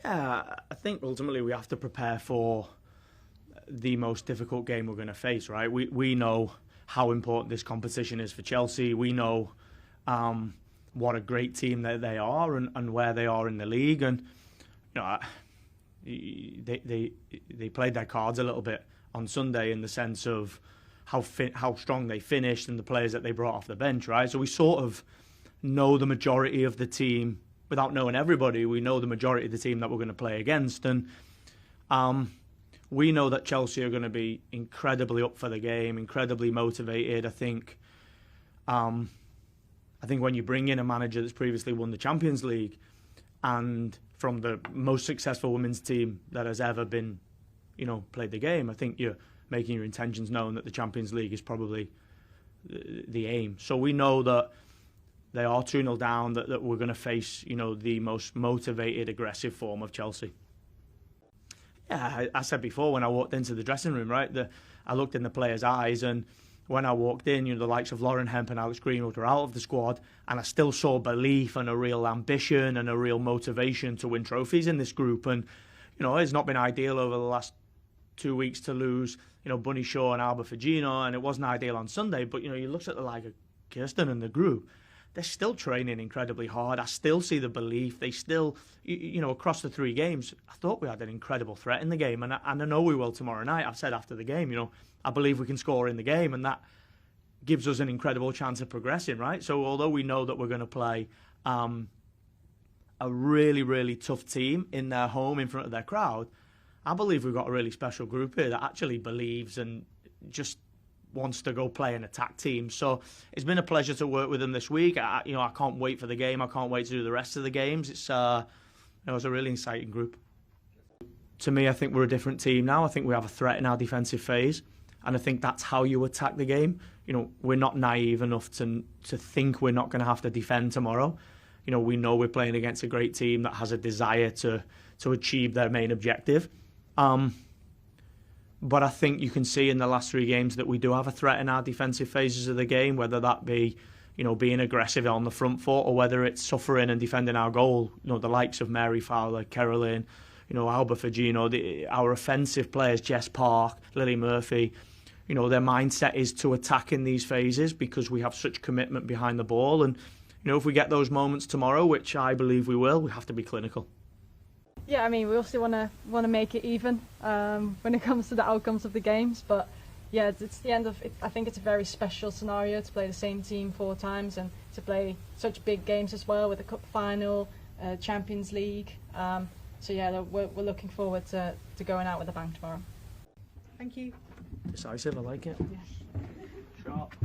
Yeah, I think ultimately we have to prepare for the most difficult game we're going to face, right? We know how important this competition is for Chelsea. We know what a great team that they are and where they are in the league. And you know, they played their cards a little bit on Sunday in the sense of how strong they finished and the players that they brought off the bench, right? So we sort of know the majority of the team without knowing everybody. We know the majority of the team that we're going to play against, and we know that Chelsea are going to be incredibly up for the game, incredibly motivated. I think when you bring in a manager that's previously won the Champions League and from the most successful women's team that has ever been, played the game, I think you're making your intentions known that the Champions League is probably the aim. So we know that they are 2-0 down, that we're going to face, the most motivated, aggressive form of Chelsea. Yeah, I said before when I walked into the dressing room, right, I looked in the players' eyes, and when I walked in, the likes of Lauren Hemp and Alex Greenwood were out of the squad, and I still saw belief and a real ambition and a real motivation to win trophies in this group. And, it's not been ideal over the last 2 weeks to lose, Bunny Shaw and Alba Fagino, and it wasn't ideal on Sunday, but, you look at the like of Kirsten and the group, they're still training incredibly hard. I still see the belief. They still, across the 3 games, I thought we had an incredible threat in the game, and I know we will tomorrow night. I've said after the game, I believe we can score in the game, and that gives us an incredible chance of progressing, right? So although we know that we're going to play a really, really tough team in their home in front of their crowd, I believe we've got a really special group here that actually believes and just wants to go play an attack team. So it's been a pleasure to work with them this week. I can't wait for the game. I can't wait to do the rest of the games. It's a really exciting group. To me, I think we're a different team now. I think we have a threat in our defensive phase, and I think that's how you attack the game. We're not naive enough to think we're not going to have to defend tomorrow. We know we're playing against a great team that has a desire to achieve their main objective. But I think you can see in the last 3 games that we do have a threat in our defensive phases of the game, whether that be, being aggressive on the front foot or whether it's suffering and defending our goal. The likes of Mary Fowler, Caroline, Alba Fagino, our offensive players, Jess Park, Lily Murphy, their mindset is to attack in these phases because we have such commitment behind the ball. And, if we get those moments tomorrow, which I believe we will, we have to be clinical. Yeah, I mean, we also want to make it even when it comes to the outcomes of the games. But yeah, it's the end of it. I think it's a very special scenario to play the same team 4 times and to play such big games as well with the cup final, Champions League. So yeah, we're looking forward to going out with a bang tomorrow. Thank you. Decisive, I like it. Yeah. Sharp.